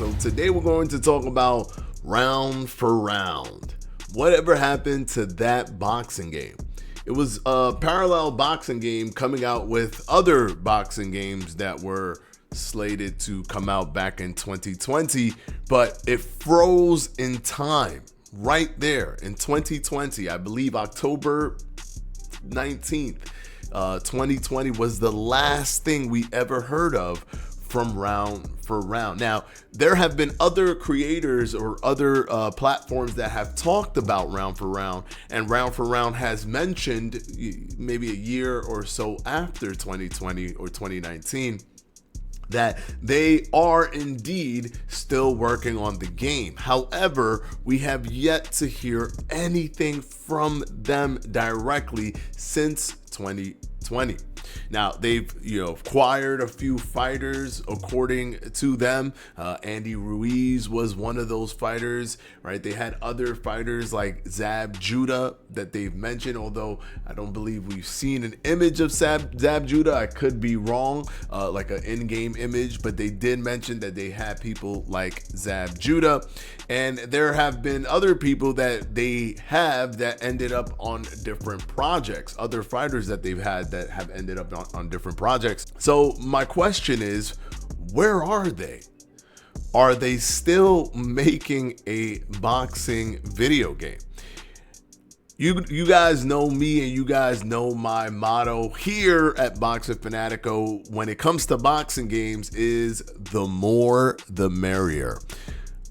So today we're going to talk about round for round. Whatever happened to that boxing game? It was a parallel boxing game coming out with other boxing games that were slated to come out back in 2020, but it froze in time right there in 2020. I believe October 19th, 2020 was the last thing we ever heard of from Round for Round. Now, there have been other creators or other platforms that have talked about Round for Round, and Round for Round has mentioned maybe a year or so after 2020 or 2019 that they are indeed still working on the game. However, we have yet to hear anything from them directly since 2020. Now, they've acquired a few fighters, according to them. Andy Ruiz was one of those fighters, right? They had other fighters like Zab Judah that they've mentioned, although I don't believe we've seen an image of Zab Judah. I could be wrong, like an in-game image, but they did mention that they had people like Zab Judah. And there have been other people that they have that ended up on different projects, other fighters that they've had that have ended up on different projects. So my question is, where are they? Are they still making a boxing video game? You guys know me, and you guys know my motto here at Boxer Fanatico when it comes to boxing games is the more the merrier.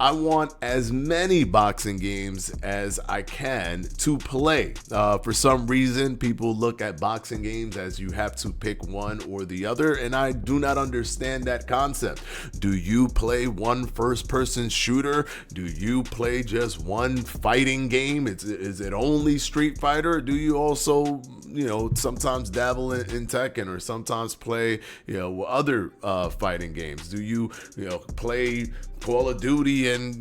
I want as many boxing games as I can to play. For some reason, people look at boxing games as you have to pick one or the other, and I do not understand that concept. Do you play one first-person shooter? Do you play just one fighting game? Is it only Street Fighter? Or do you also, sometimes dabble in Tekken, or sometimes play, other fighting games? Do you, play Call of Duty and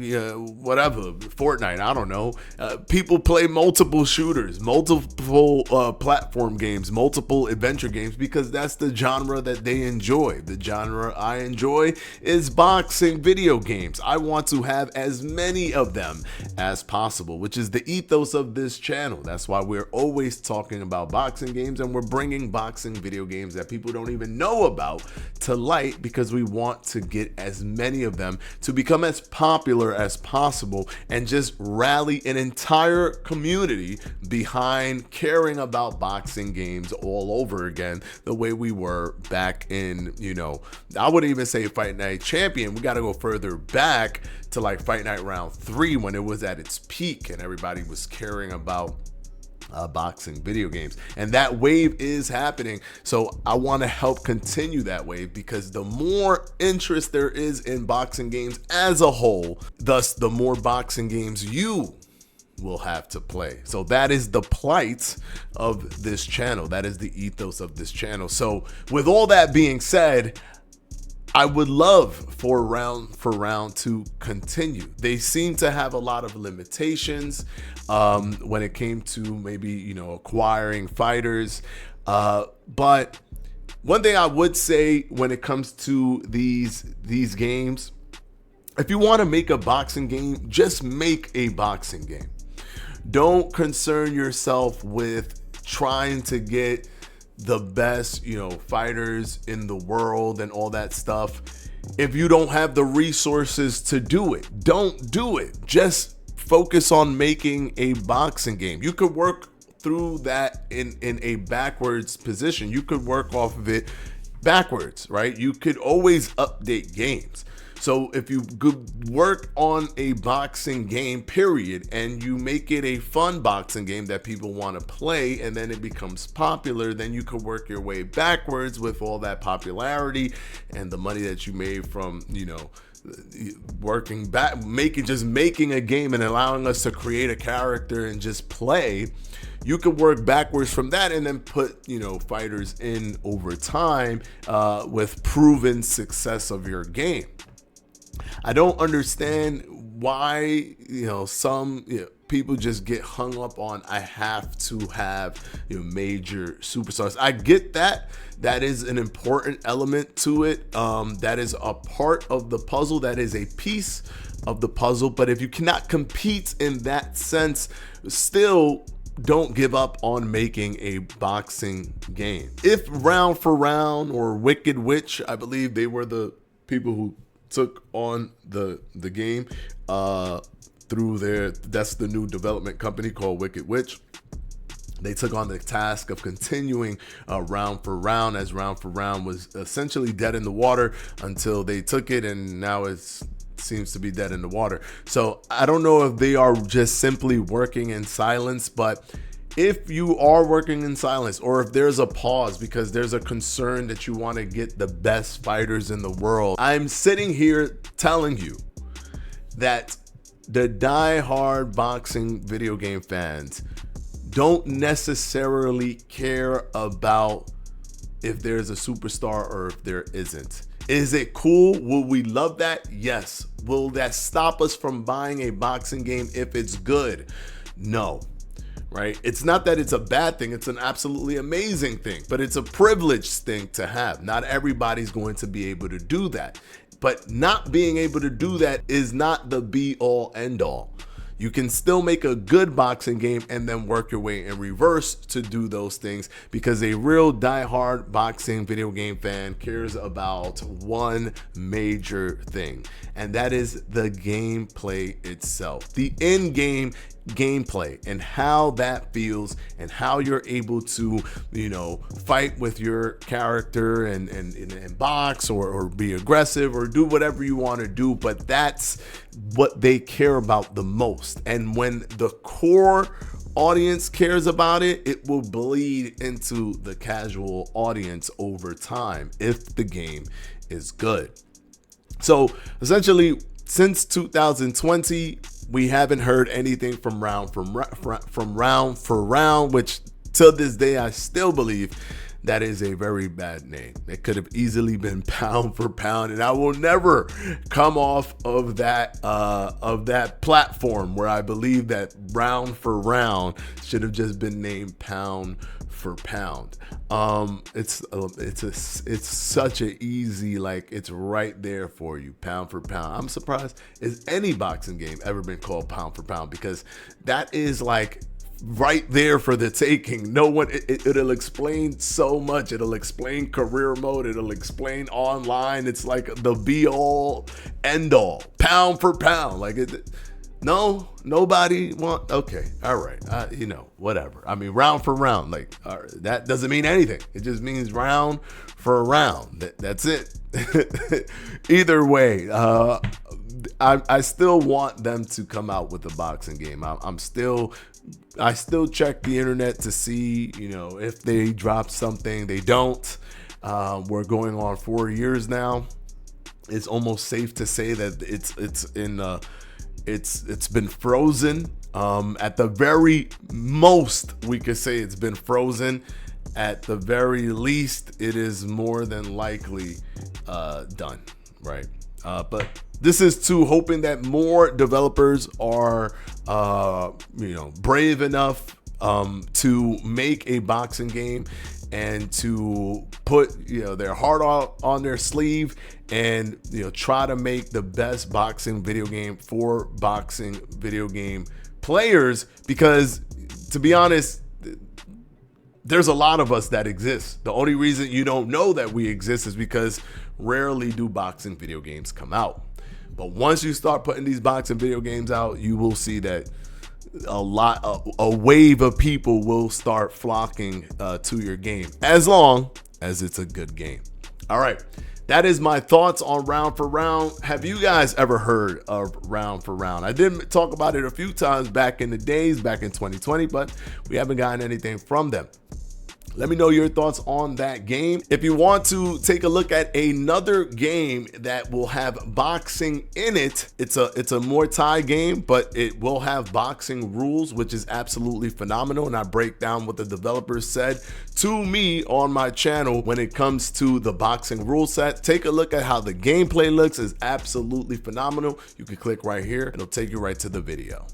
whatever, Fortnite? I don't know. People play multiple shooters, multiple platform games, multiple adventure games, because that's the genre that they enjoy. The genre I enjoy is boxing video games. I want to have as many of them as possible, which is the ethos of this channel. That's why we're always talking about boxing games, and we're bringing boxing video games that people don't even know about to light, because we want to get as many of them to become as popular as possible and just rally an entire community behind caring about boxing games all over again, the way we were back in, I wouldn't even say Fight Night Champion. We got to go further back to like Fight Night Round 3 when it was at its peak and everybody was caring about boxing video games, and that wave is happening. So I want to help continue that wave, because the more interest there is in boxing games as a whole, thus the more boxing games you will have to play. So that is the plight of this channel. That is the ethos of this channel. So with all that being said, I would love for round to continue. They seem to have a lot of limitations when it came to maybe, acquiring fighters. But one thing I would say when it comes to these games, if you want to make a boxing game, just make a boxing game. Don't concern yourself with trying to get the best, fighters in the world and all that stuff. If you don't have the resources to do it, don't do it. Just focus on making a boxing game. You could work through that in a backwards position. You could work off of it backwards, right? You could always update games. So if you work on a boxing game, period, and you make it a fun boxing game that people want to play, and then it becomes popular, then you could work your way backwards with all that popularity and the money that you made from, working back, making a game and allowing us to create a character and just play. You could work backwards from that and then put, fighters in over time with proven success of your game. I don't understand why, some people just get hung up on, I have to have, you know, major superstars. I get that. That is an important element to it. That is a part of the puzzle. That is a piece of the puzzle. But if you cannot compete in that sense, still don't give up on making a boxing game. If Round for Round or Wicked Witch, I believe they were the people who took on the game through that's the new development company called Wicked Witch. They took on the task of continuing Round for Round, as Round for Round was essentially dead in the water until they took it, and now it seems to be dead in the water. So I don't know if they are just simply working in silence, but if you are working in silence, or if there's a pause because there's a concern that you want to get the best fighters in the world, I'm sitting here telling you that the die-hard boxing video game fans don't necessarily care about if there's a superstar or if there isn't. Is it cool? Will we love that? Yes. Will that stop us from buying a boxing game if it's good? No. Right? It's not that it's a bad thing. It's an absolutely amazing thing, but it's a privileged thing to have. Not everybody's going to be able to do that. But not being able to do that is not the be all end all. You can still make a good boxing game and then work your way in reverse to do those things, because a real die-hard boxing video game fan cares about one major thing, and that is the gameplay itself, the in-game gameplay, and how that feels, and how you're able to, you know, fight with your character and box or be aggressive or do whatever you want to do. But that's what they care about the most. And when the core audience cares about it, it will bleed into the casual audience over time if the game is good. So essentially, since 2020, we haven't heard anything from Round for Round, which till this day I still believe that is a very bad name. It could have easily been Pound for Pound, and I will never come off of that platform where I believe that Round for Round should have just been named Pound for Pound. It's such a easy, like, it's right there for you, Pound for Pound. I'm surprised is any boxing game ever been called Pound for Pound, because that is like right there for the taking. No one, it'll explain so much. It'll explain career mode. It'll explain online. It's like the be all end all, Pound for Pound. Like it. No, nobody want. Okay, all right. You know, whatever. I mean, Round for Round. Like, all right, that doesn't mean anything. It just means round for round. That's it. Either way, I still want them to come out with a boxing game. I still check the internet to see, you know, if they drop something. They don't. We're going on 4 years now. It's almost safe to say that it's been frozen. At the very most, we could say it's been frozen. At the very least, it is more than likely done, right? But this is too hoping that more developers are, brave enough to make a boxing game and to put, their heart on their sleeve and, try to make the best boxing video game for boxing video game players. Because to be honest, there's a lot of us that exist. The only reason you don't know that we exist is because rarely do boxing video games come out. But once you start putting these boxing video games out, you will see that a wave of people will start flocking to your game, as long as it's a good game. All right, that is my thoughts on Round for Round. Have you guys ever heard of Round for Round? I did talk about it a few times back in the days, back in 2020, but we haven't gotten anything from them. Let me know your thoughts on that game. If you want to take a look at another game that will have boxing in it, it's a Muay Thai game, but it will have boxing rules, which is absolutely phenomenal. And I break down what the developers said to me on my channel when it comes to the boxing rule set. Take a look at how the gameplay looks. Is absolutely phenomenal. You can click right here. It'll take you right to the video.